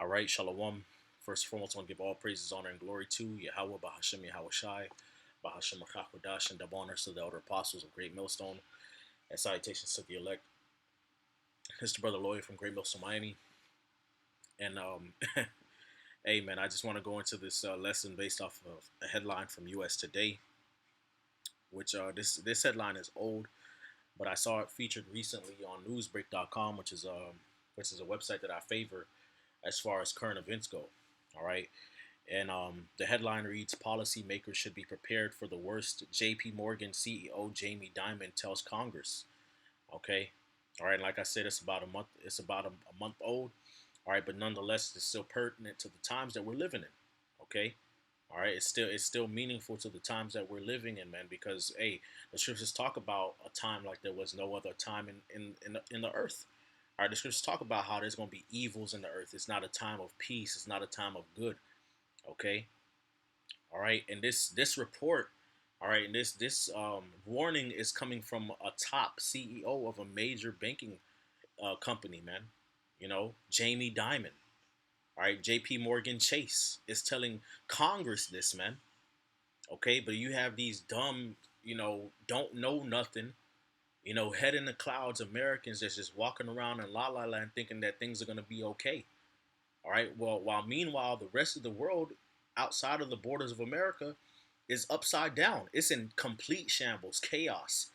All right, Shalom. First and foremost, I want to give all praises, honor, and glory to Yahweh, Bahashem, Yahweh Shai, Bahashem, Machakadash, and double honors to the elder apostles of Great Millstone, and salutations to the elect. This is the brother Lloyd from Great Millstone, Miami. And, hey, man, I just want to go into this lesson based off of a headline from U.S. Today, which this headline is old, but I saw it featured recently on newsbreak.com, which is a website that I favor as far as current events go. All right. And the headline reads, policymakers should be prepared for the worst. JPMorgan CEO Jamie Dimon tells Congress. Okay. All right. Like I said, it's about a month. It's about a month old. All right. But nonetheless, it's still pertinent to the times that we're living in. Okay. All right. It's still meaningful to the times that we're living in, man, because, hey, the scriptures talk about a time like there was no other time in the earth. All right, the scriptures talk about how there's going to be evils in the earth. It's not a time of peace. It's not a time of good. Okay. All right. And this report, all right, and this warning is coming from a top CEO of a major banking company, man. Jamie Dimon. All right, J.P. Morgan Chase is telling Congress this, man. Okay, but you have these dumb, don't know nothing, head in the clouds Americans that's just walking around in la la land thinking that things are gonna be okay. All right. Well, while meanwhile the rest of the world outside of the borders of America is upside down. It's in complete shambles, chaos.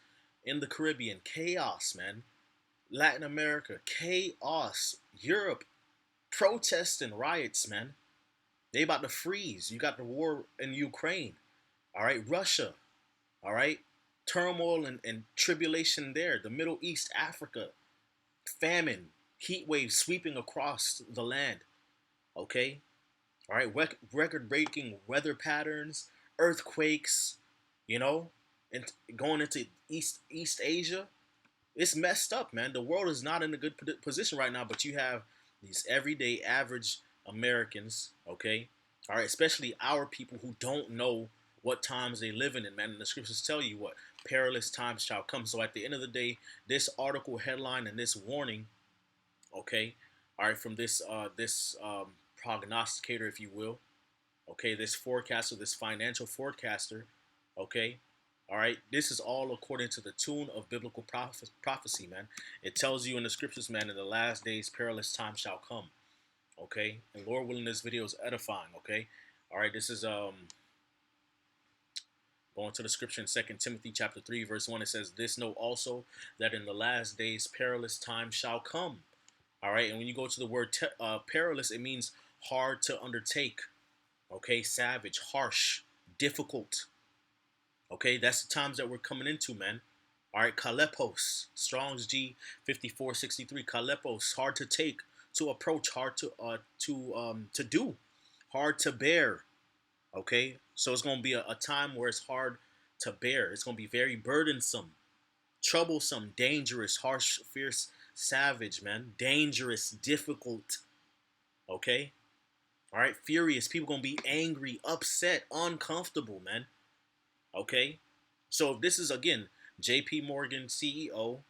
In the Caribbean, chaos, man. Latin America, chaos. Europe, protests and riots, man. They about to freeze. You got the war in Ukraine. All right, Russia. All right, turmoil and tribulation there. The Middle East, Africa, famine, heat waves sweeping across the land. Okay, all right, record-breaking weather patterns, earthquakes, and going into East Asia. It's messed up, man. The world is not in a good position right now, but you have these everyday average Americans, okay? All right, especially our people who don't know what times they live in, man. And the scriptures tell you what perilous times shall come. So at the end of the day, this article headline and this warning, okay, all right, from this prognosticator, if you will, okay, this forecaster, this financial forecaster, okay, all right, this is all according to the tune of biblical prophecy, man. It tells you in the scriptures, man, in the last days, perilous times shall come, okay? And Lord willing, this video is edifying, okay? All right, this is going to the scripture in 2 Timothy chapter 3, verse 1. It says, this know also that in the last days, perilous times shall come. All right, and when you go to the word perilous, it means hard to undertake, okay? Savage, harsh, difficult. Okay, that's the times that we're coming into, man. All right, kalepos, Strong's G 5463. Kalepos, hard to take, to approach, hard to do, hard to bear. Okay, so it's gonna be a time where it's hard to bear. It's gonna be very burdensome, troublesome, dangerous, harsh, fierce, savage, man. Dangerous, difficult. Okay, all right, furious. People gonna be angry, upset, uncomfortable, man. Okay, so if this is again J.P. Morgan CEO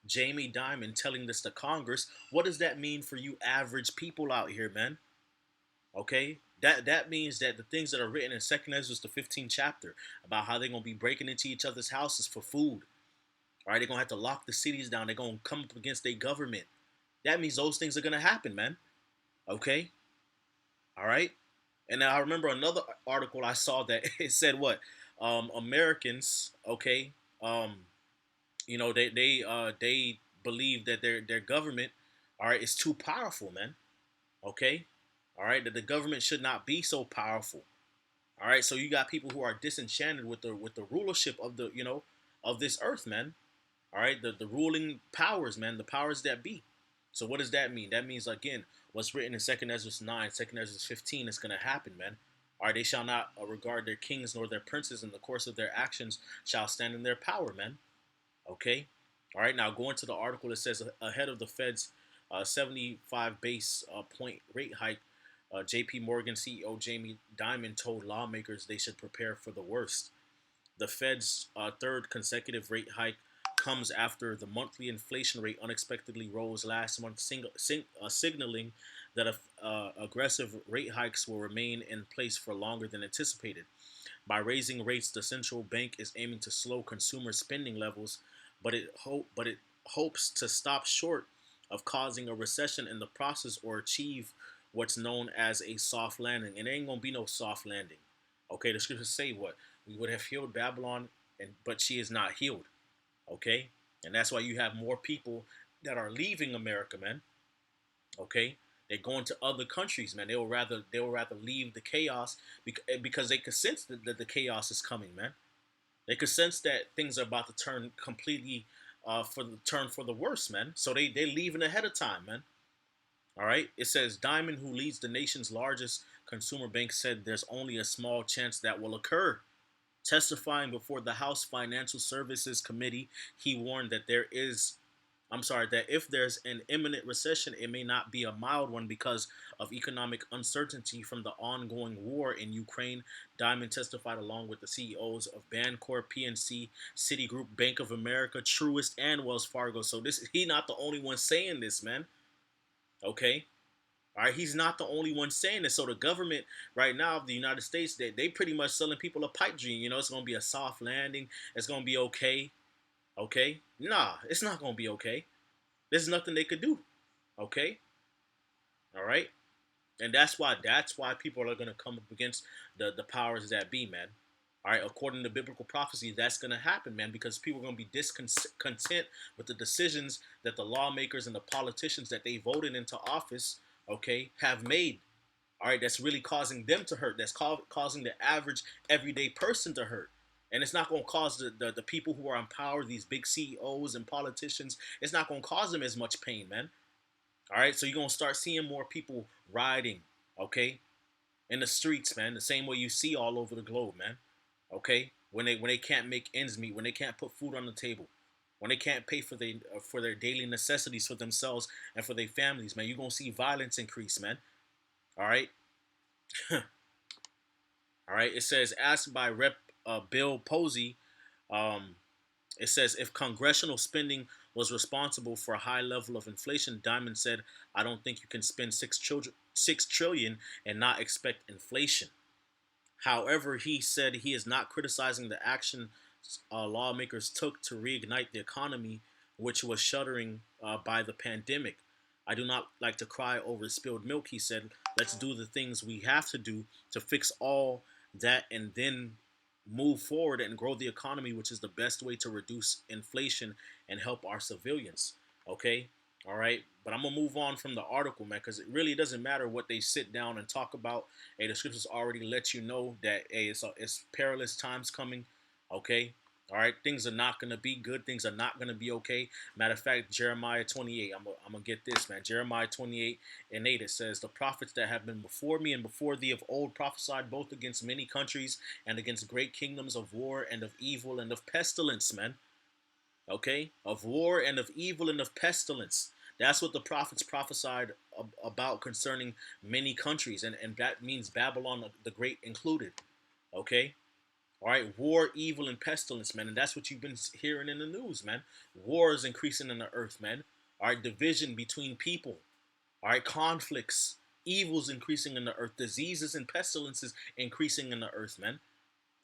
Jamie Dimon telling this to Congress, what does that mean for you average people out here, man? Okay, that means that the things that are written in Second Ezra, the 15th chapter, about how they're gonna be breaking into each other's houses for food. All right, they're gonna have to lock the cities down. They're gonna come up against their government. That means those things are gonna happen, man. Okay, all right. And now I remember another article I saw that it said what Americans, okay, they believe that their government, all right, is too powerful, man. Okay, all right, that the government should not be so powerful. All right, so you got people who are disenchanted with the rulership of of this earth, man. All right, the ruling powers, man, the powers that be. So what does that mean? That means again, what's written in Second Ezra 9, Second Ezra 15 is going to happen, man. All right, they shall not regard their kings nor their princes, in the course of their actions shall stand in their power, man. Okay, all right. Now going to the article, it says ahead of the Fed's 75 base point rate hike, J.P. Morgan CEO Jamie Dimon told lawmakers they should prepare for the worst. The Fed's third consecutive rate hike comes after the monthly inflation rate unexpectedly rose last month, signaling that aggressive rate hikes will remain in place for longer than anticipated. By raising rates, the central bank is aiming to slow consumer spending levels, but it hopes to stop short of causing a recession in the process or achieve what's known as a soft landing. And it ain't gonna be no soft landing. Okay, the scriptures say what we would have healed Babylon, and but she is not healed. Okay, and that's why you have more people that are leaving America, man. Okay, they're going to other countries, man. They will rather leave the chaos because they could sense that the chaos is coming, man. They could sense that things are about to turn completely for the worse, man. So they leaving ahead of time, man. All right. It says Diamond, who leads the nation's largest consumer bank, said there's only a small chance that will occur. Testifying before the House Financial Services Committee, he warned that if there's an imminent recession, it may not be a mild one because of economic uncertainty from the ongoing war in Ukraine. Diamond testified along with the CEOs of Bancorp, PNC, Citigroup, Bank of America, Truist, and Wells Fargo. So he not the only one saying this, man. Okay. All right, he's not the only one saying this. So the government right now of the United States, they pretty much selling people a pipe dream. You know, it's gonna be a soft landing. It's gonna be okay. Okay, nah, it's not gonna be okay. There's nothing they could do. Okay, all right, and that's why people are gonna come up against the powers that be, man. All right, according to biblical prophecy, that's gonna happen, man, because people are gonna be discontent with the decisions that the lawmakers and the politicians that they voted into office, okay, have made. All right, that's really causing them to hurt. That's causing the average everyday person to hurt. And it's not going to cause the people who are in power, these big CEOs and politicians, it's not going to cause them as much pain, man. All right, so you're going to start seeing more people rioting, okay, in the streets, man, the same way you see all over the globe, man. Okay, when they can't make ends meet, when they can't put food on the table, when they can't pay for their daily necessities for themselves and for their families, man, you're gonna see violence increase, man. All right, all right. It says, asked by Rep. Bill Posey, um, it says if congressional spending was responsible for a high level of inflation, Diamond said, "I don't think you can spend 6 trillion and not expect inflation." However, he said he is not criticizing the action lawmakers took to reignite the economy, which was shuddering by the pandemic. I do not like to cry over spilled milk, he said. Let's do the things we have to do to fix all that and then move forward and grow the economy, which is the best way to reduce inflation and help our civilians. Okay? All right? But I'm going to move on from the article, man, because it really doesn't matter what they sit down and talk about. Hey, the scriptures already let you know that, hey, it's perilous times coming. Okay? All right, things are not going to be good. Things are not going to be okay. Matter of fact, Jeremiah 28, I'm going to get this, man. Jeremiah 28 and 8, it says, the prophets that have been before me and before thee of old prophesied both against many countries and against great kingdoms of war and of evil and of pestilence, man. Okay? Of war and of evil and of pestilence. That's what the prophets prophesied about concerning many countries. And that means Babylon the Great included. Okay? All right, war, evil, and pestilence, man, and that's what you've been hearing in the news, man. War is increasing in the earth, man. All right, division between people. All right, conflicts, evils increasing in the earth, diseases and pestilences increasing in the earth, man.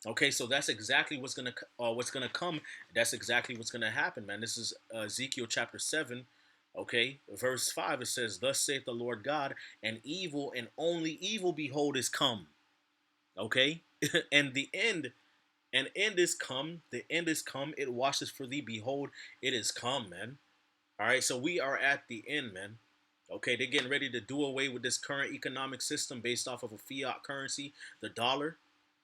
Okay, so that's exactly what's gonna come. That's exactly what's gonna happen, man. This is Ezekiel chapter 7. Okay, verse 5. It says, "Thus saith the Lord God, and evil and only evil, behold, is come." Okay, and the end is come. The end is come. It washes for thee. Behold, it is come, man. All right, so we are at the end, man. Okay, they're getting ready to do away with this current economic system based off of a fiat currency, the dollar.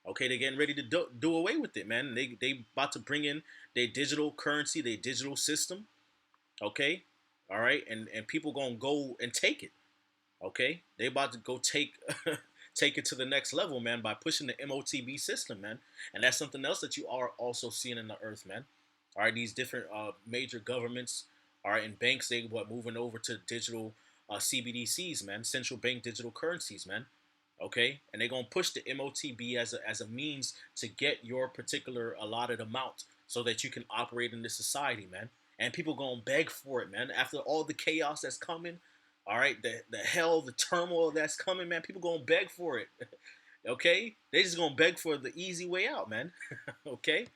Okay, they're getting ready to do away with it, man. They about to bring in their digital currency, their digital system. Okay, all right, and people gonna go and take it. Okay, they about to go take take it to the next level, man, by pushing the MOTB system, man. And that's something else that you are also seeing in the earth, man. All right, these different major governments, all right, and banks, they what moving over to digital CBDCs, man, central bank digital currencies, man. Okay, and they're gonna push the MOTB as a means to get your particular allotted amount. so that you can operate in this society, man. And people gonna beg for it, man. After all the chaos that's coming, all right, the hell, the turmoil that's coming, man. People gonna beg for it. Okay, they just gonna beg for the easy way out, man. Okay,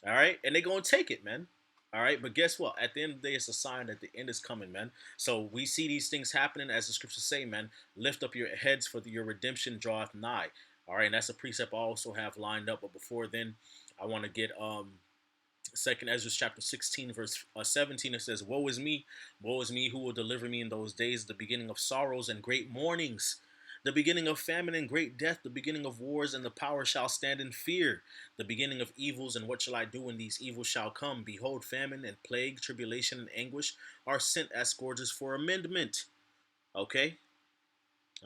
all right, and they gonna take it, man. All right, but guess what? At the end of the day, it's a sign that the end is coming, man. So we see these things happening, as the scriptures say, man. Lift up your heads, for your redemption draweth nigh. All right, and that's a precept I also have lined up. But before then, I want to get Second Ezra chapter 16, verse 17. It says, woe is me, who will deliver me in those days, the beginning of sorrows and great mournings, the beginning of famine and great death, the beginning of wars, and the power shall stand in fear, the beginning of evils, and what shall I do when these evils shall come? Behold, famine and plague, tribulation and anguish are sent as scourges for amendment. Okay?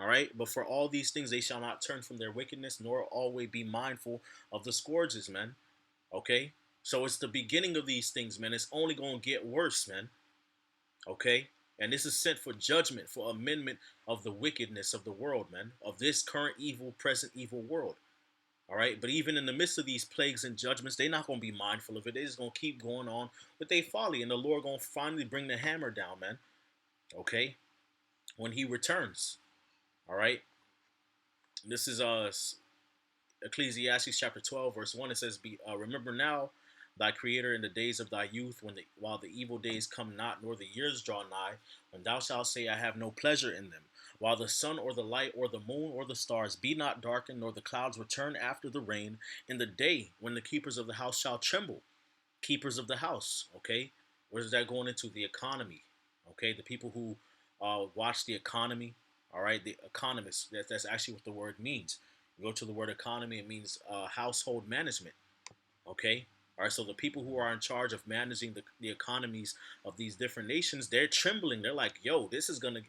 All right? But for all these things they shall not turn from their wickedness, nor always be mindful of the scourges, man. Okay? So it's the beginning of these things, man. It's only going to get worse, man. Okay? And this is sent for judgment, for amendment of the wickedness of the world, man. Of this current evil, present evil world. All right? But even in the midst of these plagues and judgments, they're not going to be mindful of it. They're just going to keep going on with their folly. And the Lord going to finally bring the hammer down, man. Okay? When he returns. All right? This is Ecclesiastes chapter 12, verse 1. It says, remember now thy creator in the days of thy youth, while the evil days come not, nor the years draw nigh, when thou shalt say, I have no pleasure in them, while the sun or the light or the moon or the stars be not darkened, nor the clouds return after the rain, in the day when the keepers of the house shall tremble. Keepers of the house, okay? Where is that going into? The economy, okay? The people who watch the economy, all right? The economists, that's actually what the word means. You go to the word economy, it means household management, okay? All right, so the people who are in charge of managing the economies of these different nations, they're trembling. They're like, "Yo, this is gonna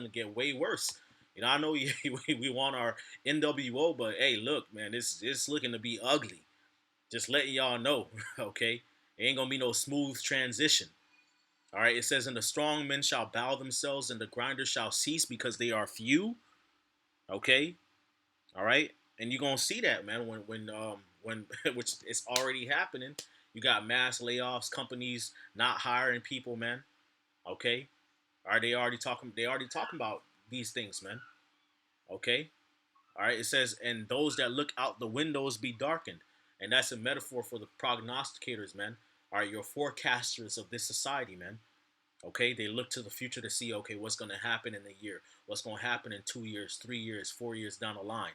get way worse." You know, I know we want our NWO, but hey, look, man, it's looking to be ugly. Just letting y'all know, okay? It ain't gonna be no smooth transition. All right, it says, "And the strong men shall bow themselves, and the grinders shall cease, because they are few." Okay, all right, and you're gonna see that, man, when which is already happening. You got mass layoffs, companies not hiring people, man. Okay, are they already talking? They already talking about these things, man. Okay, all right. It says, and those that look out the windows be darkened, and that's a metaphor for the prognosticators, man. All right, your forecasters of this society, man. Okay, they look to the future to see, okay, what's going to happen in a year, what's going to happen in 2 years, 3 years, 4 years down the line.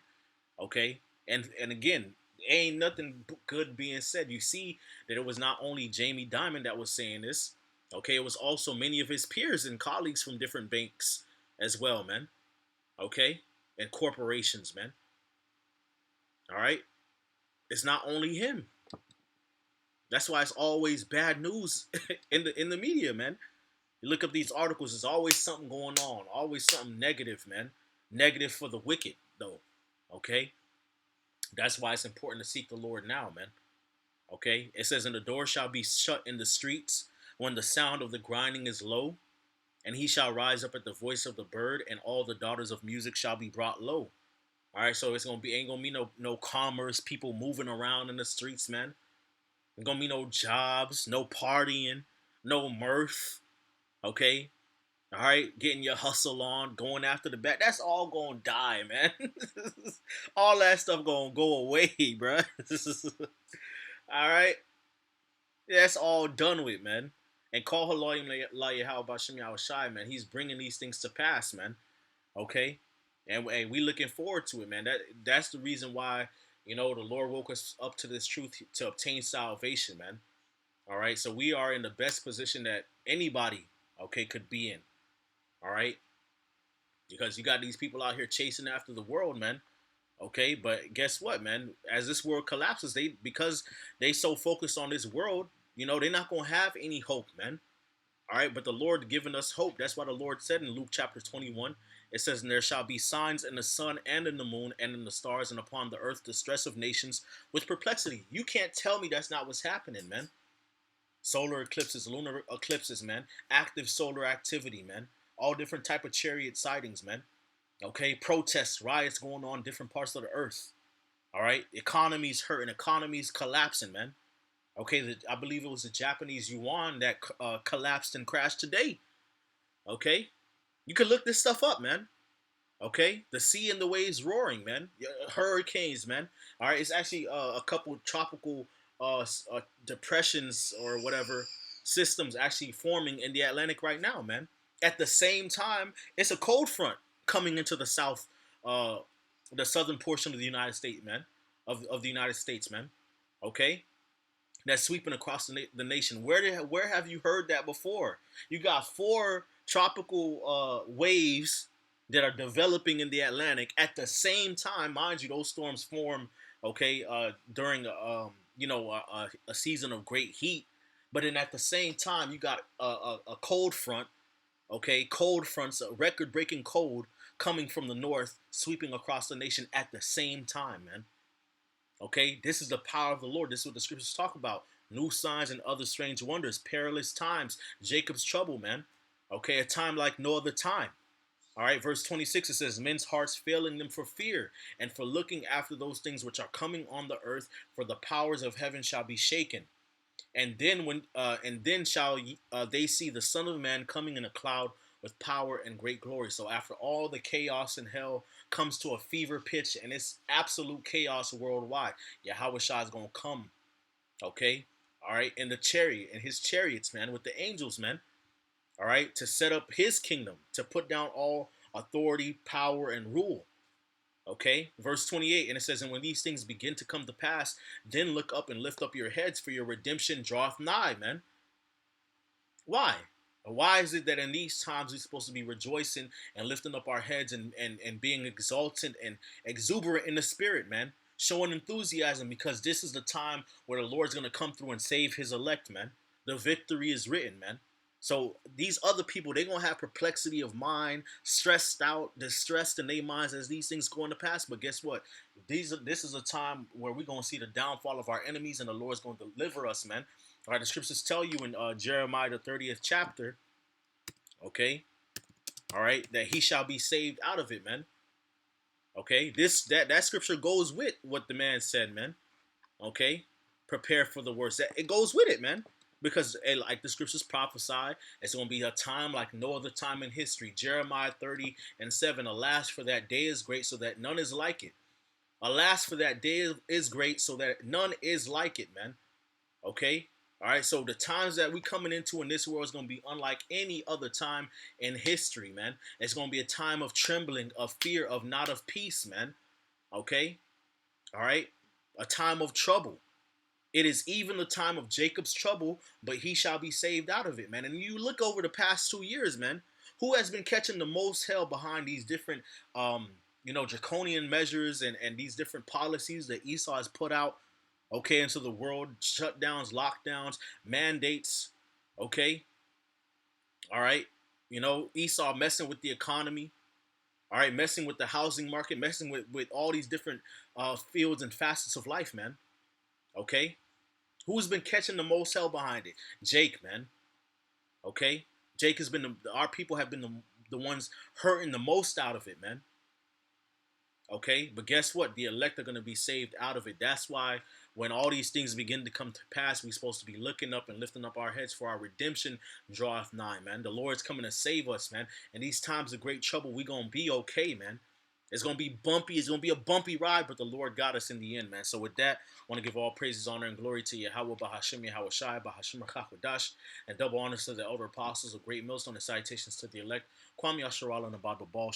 Okay, and again, ain't nothing good being said. You see that it was not only Jamie Dimon that was saying this. Okay, it was also many of his peers and colleagues from different banks as well, man. Okay, and corporations, man. All right, it's not only him. That's why it's always bad news in the media, man. You look up these articles, there's always something going on, always something negative, man. Negative for the wicked, though. Okay, that's why it's important to seek the Lord now, man. Okay, it says, and the door shall be shut in the streets when the sound of the grinding is low, and he shall rise up at the voice of the bird, and all the daughters of music shall be brought low. All right, so it's gonna be ain't gonna be no commerce, people moving around in the streets, man. Ain't gonna be no jobs, no partying, no mirth. Okay, all right, getting your hustle on, going after the bag. That's all gonna die, man. All that stuff gonna go away, bruh. All right, that's all done with, man. And call her how about Shimmy Shy, man. He's bringing these things to pass, man. Okay, and we looking forward to it, man. That's the reason why the Lord woke us up to this truth to obtain salvation, man. All right, so we are in the best position that anybody, okay, could be in. All right, because you got these people out here chasing after the world, man. Okay, but guess what, man? As this world collapses, because they so focused on this world, they're not gonna have any hope, man. All right, but the Lord given us hope. That's why the Lord said in Luke chapter 21, it says, and there shall be signs in the sun and in the moon and in the stars and upon the earth, distress of nations with perplexity. You can't tell me that's not what's happening, man. Solar eclipses, lunar eclipses, man. Active solar activity, man. All different type of chariot sightings, man. Okay, protests, riots going on in different parts of the earth. All right, economies hurting, economies collapsing, man. Okay, I believe it was the Japanese yuan that collapsed and crashed today. Okay, you can look this stuff up, man. Okay, the sea and the waves roaring, man. Hurricanes, man. All right, it's actually a couple tropical depressions or whatever systems actually forming in the Atlantic right now, man. At the same time, it's a cold front coming into uh, the southern portion of the United States, man. Of the United States, man. Okay, that's sweeping across the nation. Where have you heard that before? You got four tropical waves that are developing in the Atlantic at the same time. Mind you, those storms form okay during a season of great heat, but then at the same time you got a cold front. Okay, cold fronts, a record-breaking cold coming from the north, sweeping across the nation at the same time, man. Okay, this is the power of the Lord. This is what the scriptures talk about. New signs and other strange wonders, perilous times, Jacob's trouble, man. Okay, a time like no other time. All right, verse 26 it says, men's hearts failing them for fear and for looking after those things which are coming on the earth, for the powers of heaven shall be shaken. And then shall they see the Son of Man coming in a cloud with power and great glory. So after all the chaos in hell comes to a fever pitch and it's absolute chaos worldwide, Yahweh Shah is gonna come. Okay, all right, in the chariot and his chariots, man, with the angels, man. All right, to set up his kingdom, to put down all authority, power, and rule. Okay, verse 28, and it says, and when these things begin to come to pass, then look up and lift up your heads, for your redemption draweth nigh, man. Why? Why is it that in these times we're supposed to be rejoicing and lifting up our heads and being exalted and exuberant in the spirit, man? Showing enthusiasm because this is the time where the Lord's going to come through and save his elect, man. The victory is written, man. So these other people, they're going to have perplexity of mind, stressed out, distressed in their minds as these things go into pass. But guess what? This is a time where we're going to see the downfall of our enemies and the Lord's going to deliver us, man. All right, the scriptures tell you in Jeremiah the 30th chapter, okay, all right, that he shall be saved out of it, man. Okay, that scripture goes with what the man said, man. Okay, prepare for the worst. It goes with it, man, because like the scriptures prophesy, it's going to be a time like no other time in history. Jeremiah 30:7. Alas, for that day is great, so that none is like it. Alas, for that day is great, so that none is like it, man. Okay. All right. So the times that we coming into in this world is going to be unlike any other time in history, man. It's going to be a time of trembling, of fear, of not of peace, man. Okay. All right. A time of trouble. It is even the time of Jacob's trouble, but he shall be saved out of it, man. And you look over the past 2 years, man, who has been catching the most hell behind these different, draconian measures and these different policies that Esau has put out, okay, into the world, shutdowns, lockdowns, mandates, okay, all right, Esau messing with the economy, all right, messing with the housing market, messing with all these different fields and facets of life, man, okay. Who's been catching the most hell behind it? Jake, man. Okay, Jake has been our people have been the ones hurting the most out of it, man. Okay, but guess what? The elect are going to be saved out of it. That's why when all these things begin to come to pass, we're supposed to be looking up and lifting up our heads, for our redemption draweth nigh, man. The Lord's coming to save us, man. And these times of great trouble, we're going to be okay, man. It's going to be bumpy. It's going to be a bumpy ride, but the Lord got us in the end, man. So with that, I want to give all praises, honor, and glory to Yahweh, Bahashim, Yahweh Shai, Bahashim, Chakwadash, and double honors to the elder apostles of Great Millstone and salutations to the elect. Kwame Yasharala and Abad Babal.